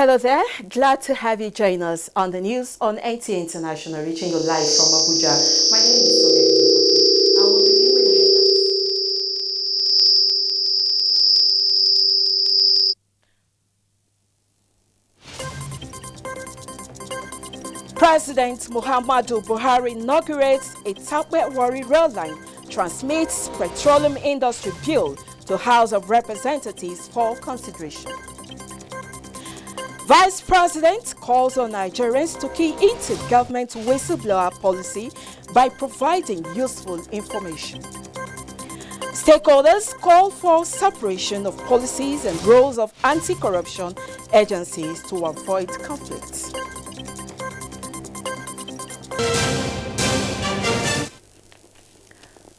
Hello there, glad to have you join us on the news on NTA International, reaching you live from Abuja. My name is Sobe. I will begin with the headlines. President Muhammadu Buhari inaugurates a Tape-Warri rail line, transmits petroleum industry bill to House of Representatives for consideration. Vice President calls on Nigerians to key into government whistleblower policy by providing useful information. Stakeholders call for separation of policies and roles of anti-corruption agencies to avoid conflicts.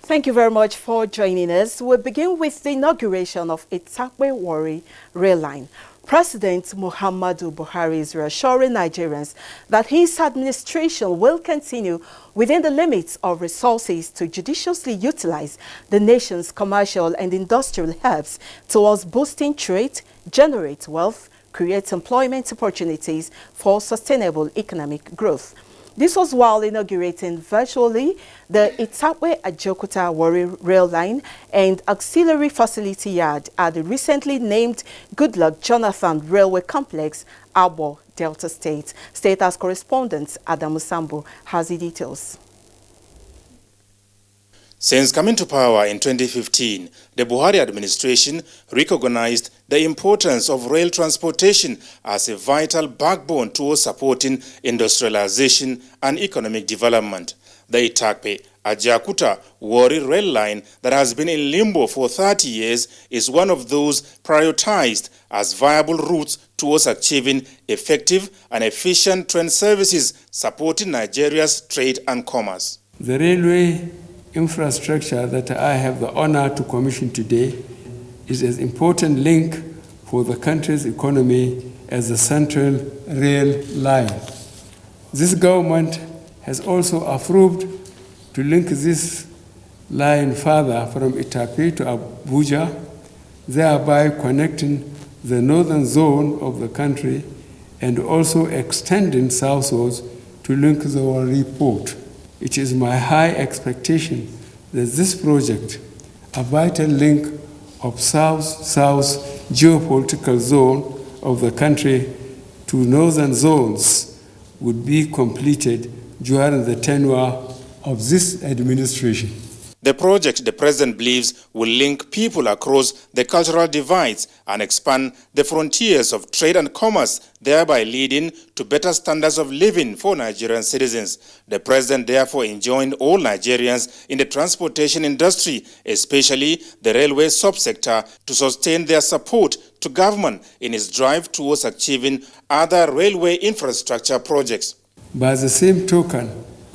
Thank you very much for joining us. We'll begin with the inauguration of a Tape-Warri rail line. President Muhammadu Buhari is reassuring Nigerians that his administration will continue within the limits of resources to judiciously utilize the nation's commercial and industrial hubs towards boosting trade, generate wealth, create employment opportunities for sustainable economic growth. This was while inaugurating virtually the Itape-Ajaokuta-Warri rail line and auxiliary facility yard at the recently named Goodluck Jonathan Railway Complex, Abo, Delta State. State House correspondent Adamu Sambo has the details. Since coming to power in 2015, the Buhari administration recognized the importance of rail transportation as a vital backbone towards supporting industrialization and economic development. The Itape-Ajaokuta-Warri rail line that has been in limbo for 30 years is one of those prioritized as viable routes towards achieving effective and efficient train services supporting Nigeria's trade and commerce. The railway infrastructure that I have the honor to commission today is an important link for the country's economy as a central rail line. This government has also approved to link this line further from Itape to Abuja, thereby connecting the northern zone of the country and also extending southwards to link the Warri port. It is my high expectation that this project, a vital link of south-south geopolitical zone of the country to northern zones, would be completed during the tenure of this administration. The project, the president believes, will link people across the cultural divides and expand the frontiers of trade and commerce, thereby leading to better standards of living for Nigerian citizens. The president therefore enjoined all Nigerians in the transportation industry, especially the railway subsector, to sustain their support to government in its drive towards achieving other railway infrastructure projects. By the same token,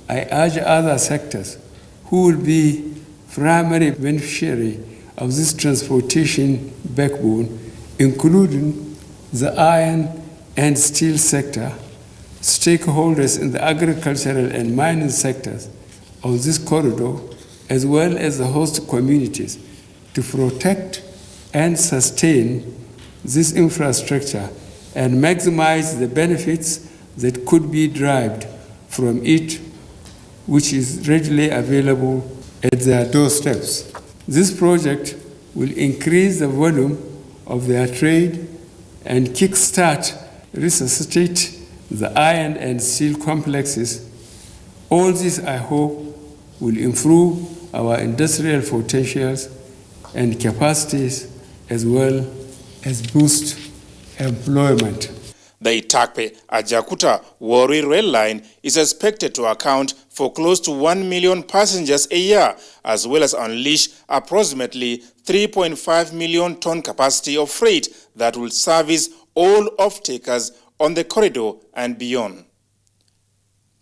I urge other sectors who will be primary beneficiary of this transportation backbone, including the iron and steel sector, stakeholders in the agricultural and mining sectors of this corridor, as well as the host communities, to protect and sustain this infrastructure and maximize the benefits that could be derived from it, which is readily available at their doorsteps. This project will increase the volume of their trade and kickstart, resuscitate the iron and steel complexes. All this, I hope, will improve our industrial potentials and capacities as well as boost employment. The Itape-Ajaokuta-Warri rail line is expected to account for close to 1 million passengers a year, as well as unleash approximately 3.5 million ton capacity of freight that will service all off-takers on the corridor and beyond.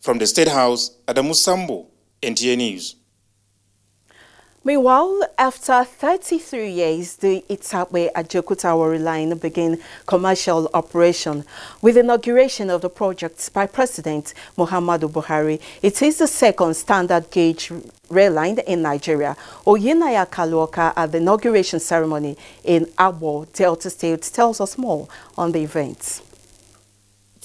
From the State House, Adamu Sambo, NTA News. Meanwhile, after 33 years, the Itape-Ajaokuta-Warri line began commercial operation. With the inauguration of the project by President Muhammadu Buhari, it is the second standard gauge rail line in Nigeria. Oyinaya Kaluoka at the inauguration ceremony in Abo, Delta State, tells us more on the event.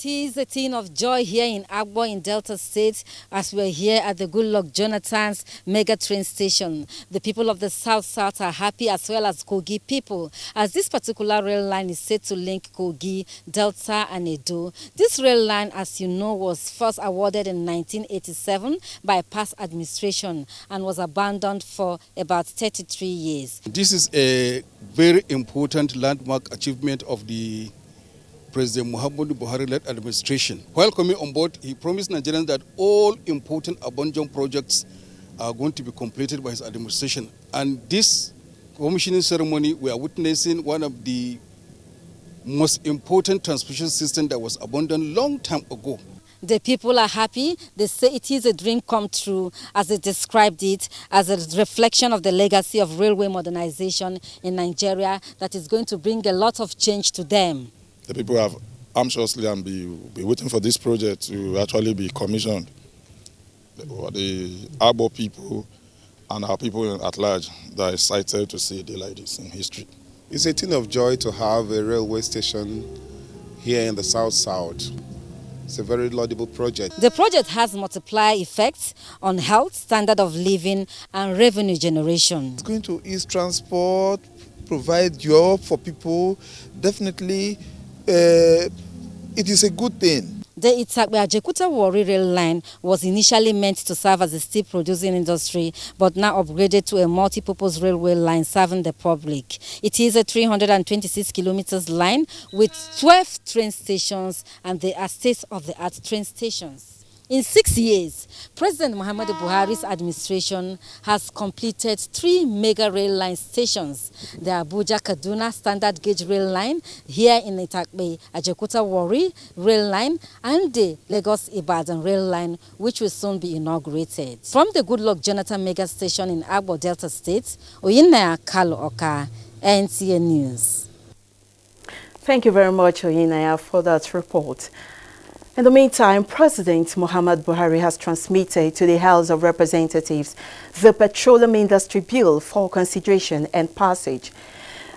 It is a thing of joy here in Agbo in Delta State as we're here at the Goodluck Jonathan's mega train station. The people of the South are happy as well as Kogi people, as this particular rail line is set to link Kogi, Delta and Edo. This rail line, as you know, was first awarded in 1987 by past administration and was abandoned for about 33 years. This is a very important landmark achievement of the President Muhammadu Buhari-led administration. While coming on board, he promised Nigerians that all important abandoned projects are going to be completed by his administration. And this commissioning ceremony, we are witnessing one of the most important transmission systems that was abandoned long time ago. The people are happy. They say it is a dream come true, as they described it, as a reflection of the legacy of railway modernization in Nigeria that is going to bring a lot of change to them. The people have anxiously and be waiting for this project to actually be commissioned. The Agbo people and our people at large that are excited to see a day like this in history. It's a thing of joy to have a railway station here in the South. It's a very laudable project. The project has multiplier effects on health, standard of living and revenue generation. It's going to ease transport, provide job for people. Definitely, it is a good thing. The Itakpe-Ajekuta-Warri rail line was initially meant to serve as a steel producing industry, but now upgraded to a multi-purpose railway line serving the public. It is a 326 kilometers line with 12 train stations, and they are state-of-the-art train stations. In 6 years, President Muhammadu Buhari's administration has completed 3 mega rail line stations: the Abuja-Kaduna standard gauge rail line, here in Itakpe-Ajekuta-Warri rail line, and the Lagos-Ibadan rail line, which will soon be inaugurated. From the Goodluck Jonathan mega station in Agbo, Delta State, Oyinaya Kalu Oka, NTA News. Thank you very much, Oyinaya, for that report. In the meantime, President Muhammadu Buhari has transmitted to the House of Representatives the Petroleum Industry Bill for consideration and passage.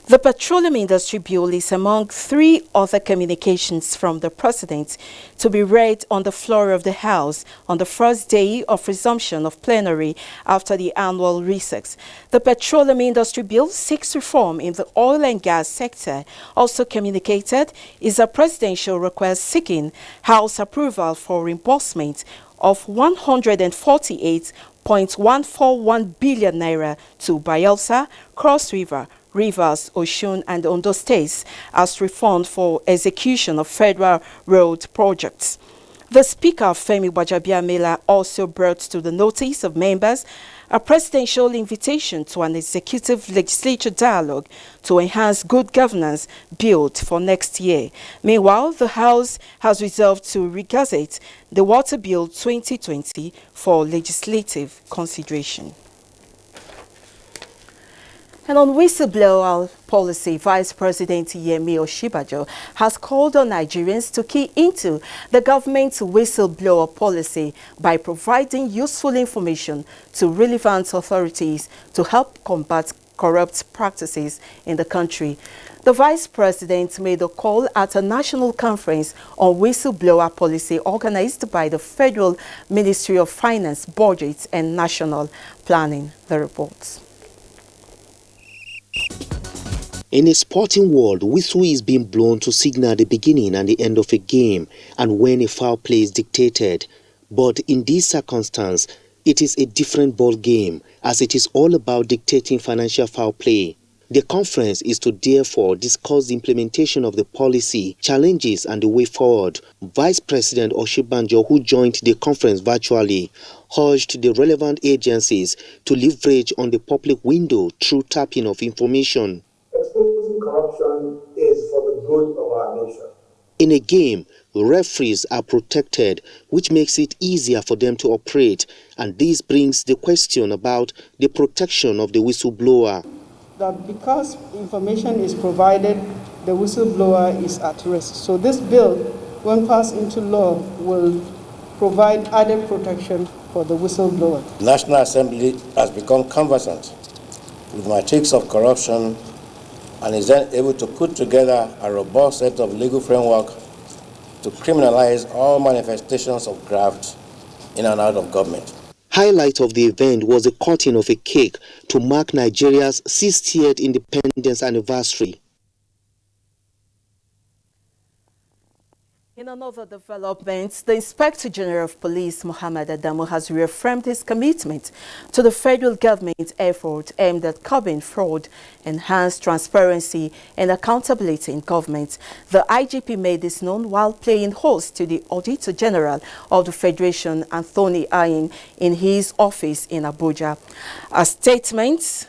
The Petroleum Industry Bill is among 3 other communications from the President to be read on the floor of the House on the first day of resumption of plenary after the annual recess. The Petroleum Industry Bill seeks reform in the oil and gas sector. Also communicated is a presidential request seeking House approval for reimbursement of 148.141 billion naira to Bayelsa, Cross River, Rivers, Osun and Ondo states as refund for execution of federal road projects. The Speaker, Femi Gbajabiamila, also brought to the notice of members a presidential invitation to an executive legislature dialogue to enhance good governance built for next year. Meanwhile, the House has resolved to regazette the Water Bill 2020 for legislative consideration. And on whistleblower policy, Vice President Yemi Osinbajo has called on Nigerians to key into the government's whistleblower policy by providing useful information to relevant authorities to help combat corrupt practices in the country. The Vice President made a call at a national conference on whistleblower policy organized by the Federal Ministry of Finance, Budget and National Planning. The reports. In a sporting world, whistle is being blown to signal the beginning and the end of a game and when a foul play is dictated. But in this circumstance, it is a different ball game, as it is all about dictating financial foul play. The conference is to therefore discuss the implementation of the policy, challenges and the way forward. Vice President Osinbajo, who joined the conference virtually, urged the relevant agencies to leverage on the public window through tapping of information. Exposing corruption is for the good of our nation. In a game, referees are protected, which makes it easier for them to operate, and this brings the question about the protection of the whistleblower. That because information is provided, the whistleblower is at risk. So this bill, when passed into law, will provide added protection for the whistleblower. The National Assembly has become conversant with matrix of corruption and is then able to put together a robust set of legal framework to criminalize all manifestations of graft in and out of government. Highlight of the event was the cutting of a cake to mark Nigeria's 60th independence anniversary. In another development, the Inspector General of Police, Mohammed Adamu, has reaffirmed his commitment to the federal government's effort aimed at curbing fraud, enhanced transparency and accountability in government. The IGP made this known while playing host to the Auditor General of the Federation, Anthony Ayin, in his office in Abuja. A statement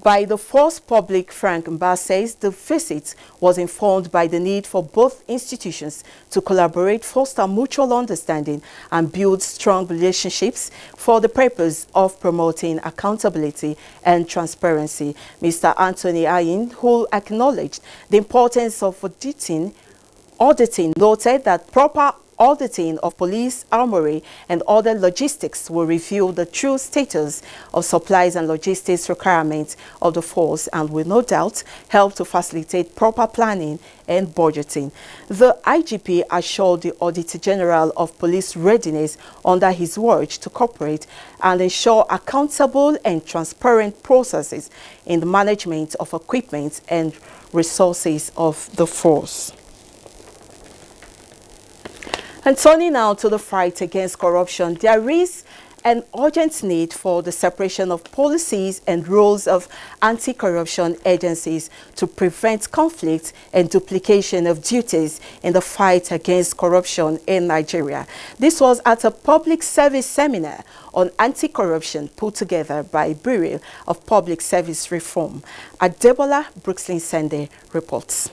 by the Force Public, Frank Mba, says the visit was informed by the need for both institutions to collaborate, foster mutual understanding, and build strong relationships for the purpose of promoting accountability and transparency. Mr. Anthony Ayin, who acknowledged the importance of auditing, noted that proper auditing of police armory and other logistics will reveal the true status of supplies and logistics requirements of the force and will no doubt help to facilitate proper planning and budgeting. The IGP assured the Auditor General of Police readiness under his watch to cooperate and ensure accountable and transparent processes in the management of equipment and resources of the force. And turning now to the fight against corruption, there is an urgent need for the separation of policies and roles of anti-corruption agencies to prevent conflict and duplication of duties in the fight against corruption in Nigeria. This was at a public service seminar on anti-corruption put together by Bureau of Public Service Reform. Adebola Brooklyn-Sende reports.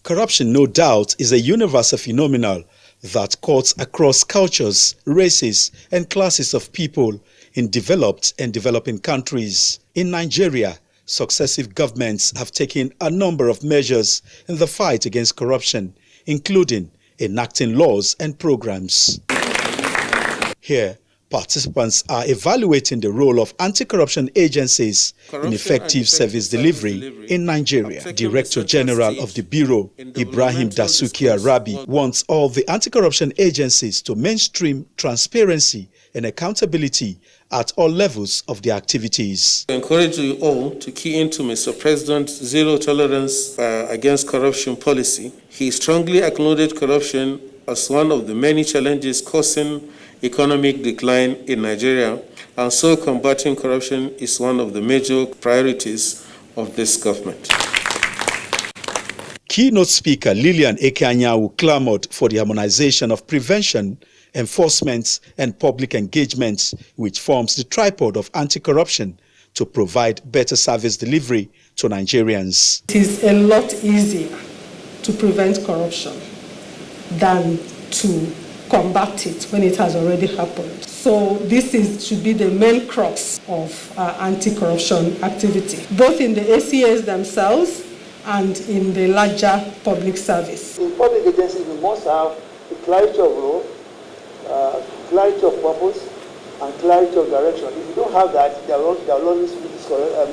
Corruption, no doubt, is a universal phenomenon that cuts across cultures, races, and classes of people in developed and developing countries. In Nigeria, successive governments have taken a number of measures in the fight against corruption, including enacting laws and programs. Here, participants are evaluating the role of anti-corruption agencies in effective service delivery in Nigeria. Director General of the Bureau, Ibrahim Dasuki Arabi, wants all the anti-corruption agencies to mainstream transparency and accountability at all levels of their activities. I encourage you all to key into Mr. President's zero tolerance against corruption policy. He strongly acknowledged corruption as one of the many challenges causing economic decline in Nigeria, and so combating corruption is one of the major priorities of this government. Keynote speaker Lillian Ekeanyanwu clamored for the harmonization of prevention, enforcement, and public engagement, which forms the tripod of anti-corruption to provide better service delivery to Nigerians. It is a lot easier to prevent corruption than to combat it when it has already happened. So this should be the main crux of anti-corruption activity, both in the ACAs themselves and in the larger public service. In public agencies, we must have a clarity of role, clarity of purpose, and clarity of direction. If you don't have that, there will always be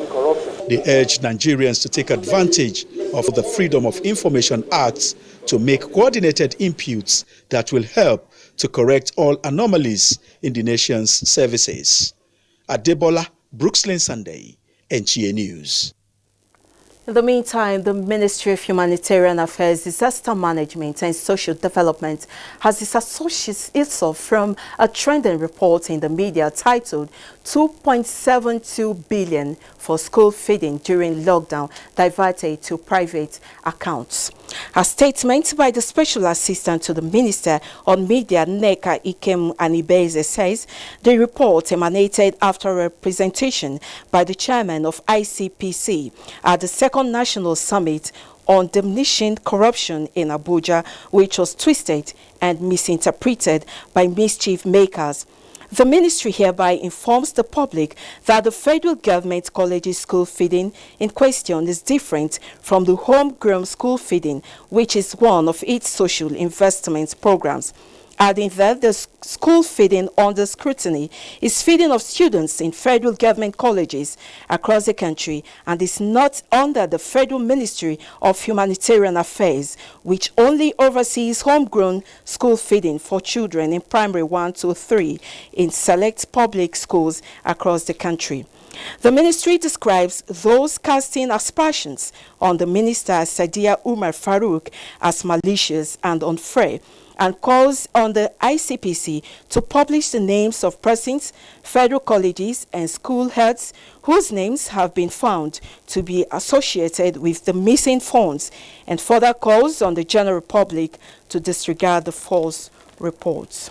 corruption. They urge Nigerians to take advantage of the Freedom of Information Act to make coordinated inputs that will help to correct all anomalies in the nation's services. Adebola Brooklyn-Sende, NTA News. In the meantime, the Ministry of Humanitarian Affairs, Disaster Management and Social Development has disassociated itself from a trending report in the media titled 2.72 billion for school feeding during lockdown diverted to private accounts. A statement by the Special Assistant to the Minister on Media, Nneka Ikem Anibeze, says the report emanated after a presentation by the chairman of ICPC at the Second National Summit on Diminishing Corruption in Abuja, which was twisted and misinterpreted by mischief makers. The ministry hereby informs the public that the federal government colleges school feeding in question is different from the homegrown school feeding, which is one of its social investment programs. adding that the school feeding under scrutiny is feeding of students in federal government colleges across the country and is not under the Federal Ministry of Humanitarian Affairs, which only oversees homegrown school feeding for children in primary 1 to 3 in select public schools across the country. The ministry describes those casting aspersions on the minister Sadiya Umar Farouk as malicious and unfair, and calls on the ICPC to publish the names of persons, federal colleges and school heads whose names have been found to be associated with the missing funds, and further calls on the general public to disregard the false reports.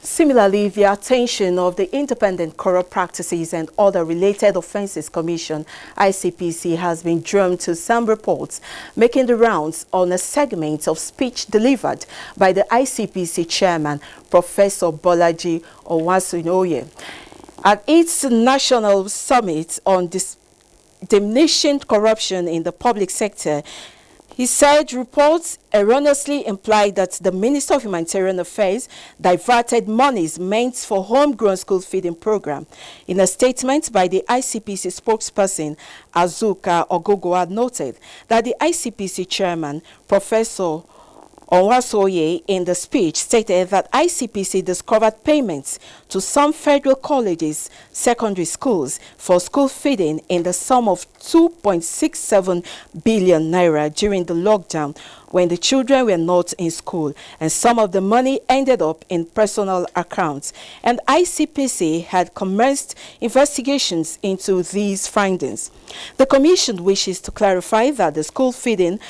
Similarly, the attention of the Independent Corrupt Practices and Other Related Offences Commission, ICPC, has been drawn to some reports making the rounds on a segment of speech delivered by the ICPC chairman, Professor Bolaji Owasunoye, at its national summit on diminishing corruption in the public sector. He said reports erroneously implied that the Minister of Humanitarian Affairs diverted monies meant for homegrown school feeding program. In a statement by the ICPC spokesperson, Azuka Ogogoa, noted that the ICPC chairman, Professor Onwasoye, in the speech stated that ICPC discovered payments to some federal colleges, secondary schools for school feeding in the sum of 2.67 billion naira during the lockdown when the children were not in school, and some of the money ended up in personal accounts. And ICPC had commenced investigations into these findings. The commission wishes to clarify that the school feeding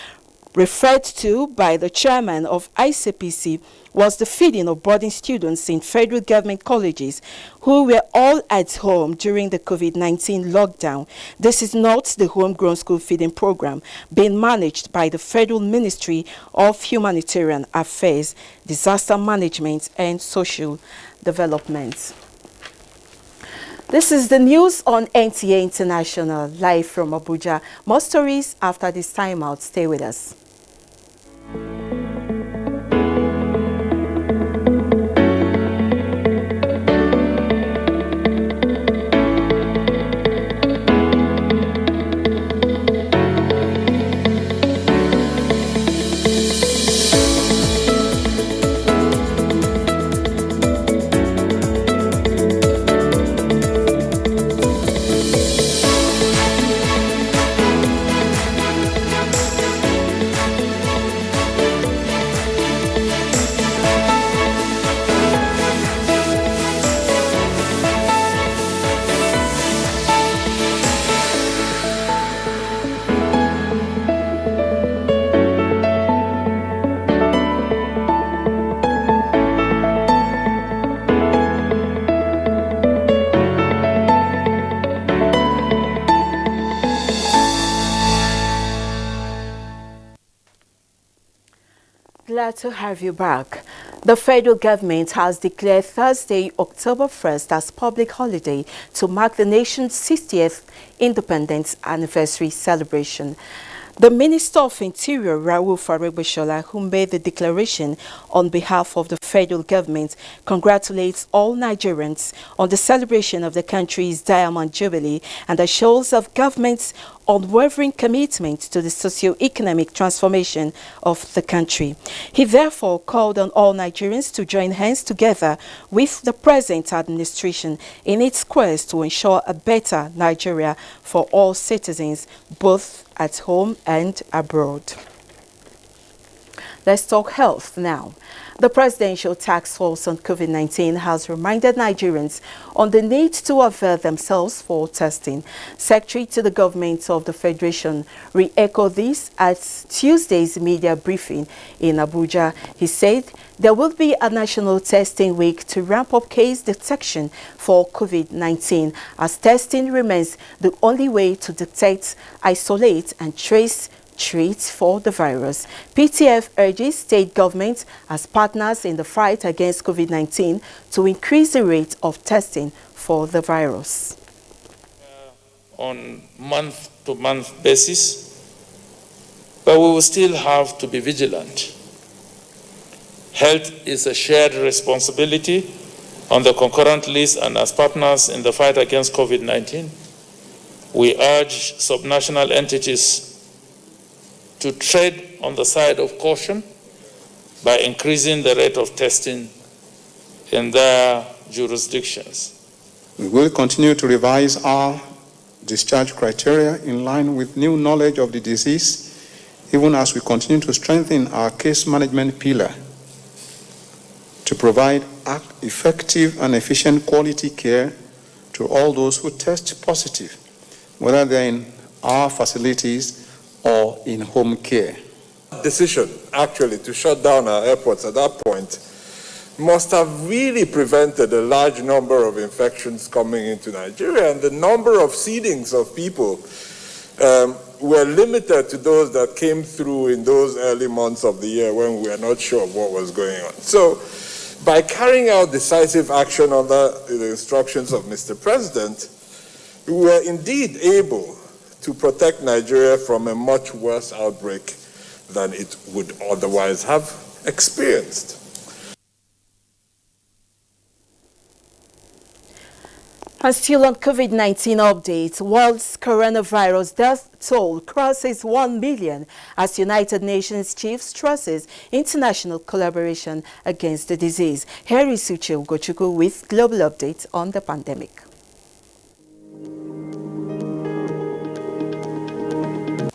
referred to by the chairman of ICPC was the feeding of boarding students in federal government colleges who were all at home during the COVID-19 lockdown. This is not the homegrown school feeding program being managed by the Federal Ministry of Humanitarian Affairs, Disaster Management and Social Development. This is the news on NTA International, live from Abuja. More stories after this timeout. Stay with us. Glad to have you back. The federal government has declared Thursday, October 1st as public holiday to mark the nation's 60th independence anniversary celebration. The Minister of Interior, Raul Faregbeshola, who made the declaration on behalf of the federal government, congratulates all Nigerians on the celebration of the country's Diamond Jubilee and assures of government's unwavering commitment to the socio-economic transformation of the country. He therefore called on all Nigerians to join hands together with the present administration in its quest to ensure a better Nigeria for all citizens, both at home and abroad. Let's talk health now. The Presidential Task Force on COVID-19 has reminded Nigerians on the need to avail themselves for testing. Secretary to the Government of the Federation re-echoed this at Tuesday's media briefing in Abuja. He said there will be a national testing week to ramp up case detection for COVID-19, as testing remains the only way to detect, isolate, and treat for the virus. PTF urges state governments as partners in the fight against COVID-19 to increase the rate of testing for the virus. On month-to-month basis, but we will still have to be vigilant Health is a shared responsibility on the concurrent list and as partners in the fight against COVID-19. We urge subnational entities to tread on the side of caution by increasing the rate of testing in their jurisdictions. We will continue to revise our discharge criteria in line with new knowledge of the disease, even as we continue to strengthen our case management pillar to provide effective and efficient quality care to all those who test positive, whether they're in our facilities or in home care. Decision, actually, to shut down our airports at that point must have really prevented a large number of infections coming into Nigeria, and the number of seedings of people were limited to those that came through in those early months of the year when we were not sure of what was going on. So, by carrying out decisive action under the instructions of Mr. President, we were indeed able to protect Nigeria from a much worse outbreak than it would otherwise have experienced. And still on COVID-19 updates, world's coronavirus death toll crosses 1 million as United Nations chief stresses international collaboration against the disease. Here is Uche Ugochukwu with global updates on the pandemic.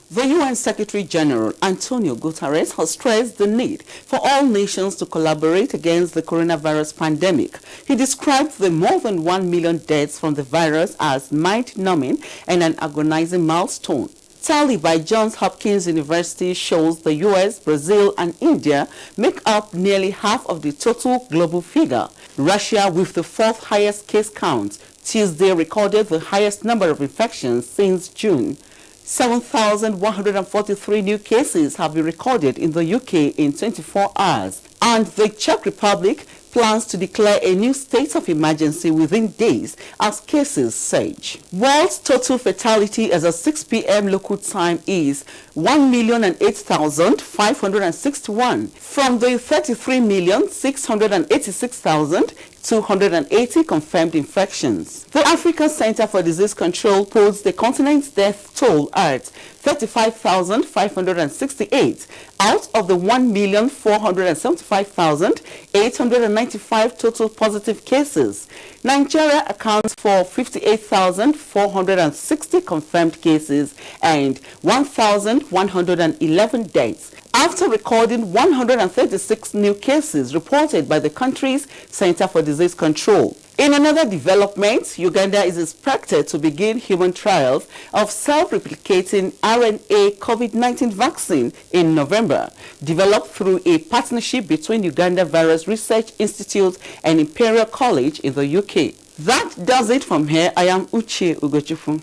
The UN Secretary-General Antonio Guterres has stressed the need for all nations to collaborate against the coronavirus pandemic. He described the more than 1 million deaths from the virus as mind-numbing and an agonizing milestone. Tally by Johns Hopkins University shows the US, Brazil, and India make up nearly half of the total global figure. Russia, with the fourth highest case count, Tuesday recorded the highest number of infections since June. 7,143 new cases have been recorded in the UK in 24 hours, and the Czech Republic plans to declare a new state of emergency within days as cases surge. World's total fatality as of 6 p.m. local time is 1,008,561 from the 33,686,280 confirmed infections. The African Center for Disease Control puts the continent's death toll at 35,568 out of the 1,475,895 total positive cases. Nigeria accounts for 58,460 confirmed cases and 1,111 deaths, after recording 136 new cases reported by the country's Center for Disease Control. In another development, Uganda is expected to begin human trials of self-replicating RNA COVID-19 vaccine in November, developed through a partnership between Uganda Virus Research Institute and Imperial College in the UK. That does it from here. I am Uche Ugochukwu.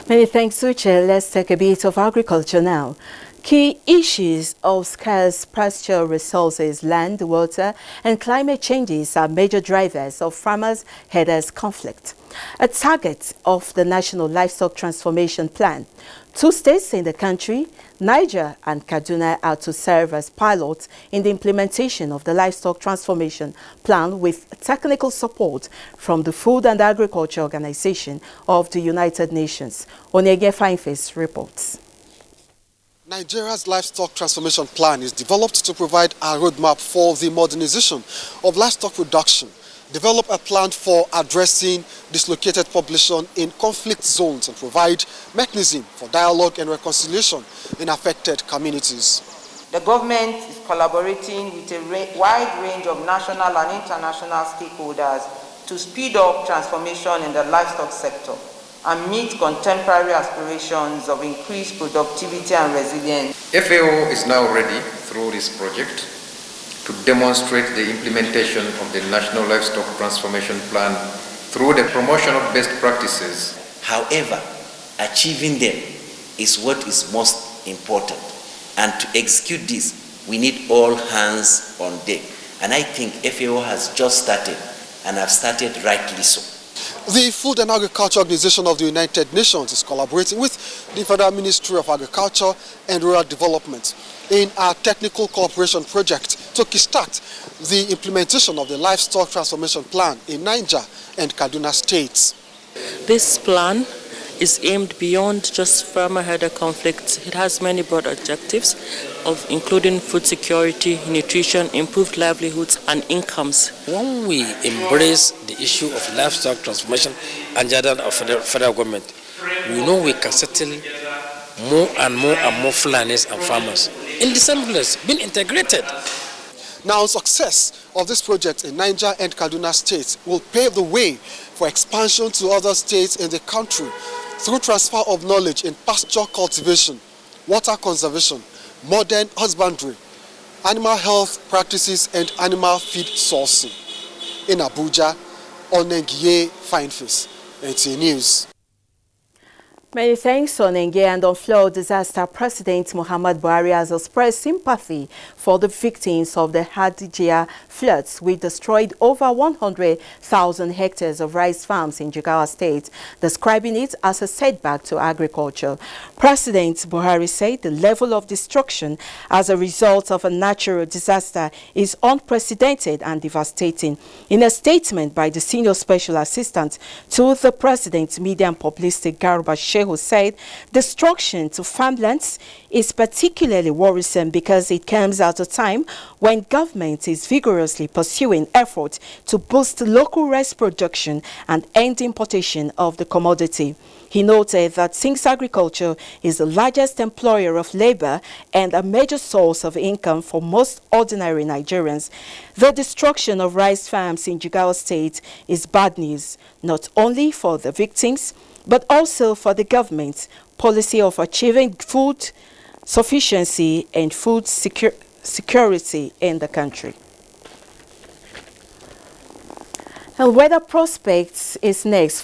Many thanks, Uche. Let's take a bit of agriculture now. Key issues of scarce pasture resources, land, water, and climate changes are major drivers of farmers-herders conflict. A target of the National Livestock Transformation Plan. 2 states in the country, Niger and Kaduna, are to serve as pilots in the implementation of the Livestock Transformation Plan with technical support from the Food and Agriculture Organization of the United Nations. Onyege Fineface reports. Nigeria's Livestock Transformation Plan is developed to provide a roadmap for the modernization of livestock production, develop a plan for addressing dislocated population in conflict zones, and provide mechanism for dialogue and reconciliation in affected communities. The government is collaborating with a wide range of national and international stakeholders to speed up transformation in the livestock sector and meet contemporary aspirations of increased productivity and resilience. FAO is now ready, through this project, to demonstrate the implementation of the National Livestock Transformation Plan through the promotion of best practices. However, achieving them is what is most important. And to execute this, we need all hands on deck. And I think FAO has just started, and have started rightly so. The Food and Agriculture Organization of the United Nations is collaborating with the Federal Ministry of Agriculture and Rural Development in our technical cooperation project to kickstart the implementation of the livestock transformation plan in Niger and Kaduna states. This plan is aimed beyond just farmer-herder conflicts. It has many broad objectives of including food security, nutrition, improved livelihoods and incomes. When we embrace the issue of livestock transformation and of federal government, we know we can settle more and more Fulanis and farmers in the same place, being integrated. Now, success of this project in Niger and Kaduna states will pave the way for expansion to other states in the country through transfer of knowledge in pasture cultivation, water conservation, modern husbandry, animal health practices, and animal feed sourcing. In Abuja, Onengie Fineface, NTA News. Many thanks, Onenge. And on flood disaster, President Muhammad Buhari has expressed sympathy for the victims of the Hadijia floods, which destroyed over 100,000 hectares of rice farms in Jigawa State, describing it as a setback to agriculture. President Buhari said the level of destruction as a result of a natural disaster is unprecedented and devastating. In a statement by the Senior Special Assistant to the President's Media and Publicity, Garba Shehu, said destruction to farmlands is particularly worrisome because it comes at a time when government is vigorously pursuing efforts to boost local rice production and end importation of the commodity. He noted that since agriculture is the largest employer of labor and a major source of income for most ordinary Nigerians, the destruction of rice farms in Jigawa State is bad news, not only for the victims, but also for the government's policy of achieving food sufficiency and food security in the country. And weather prospects is next.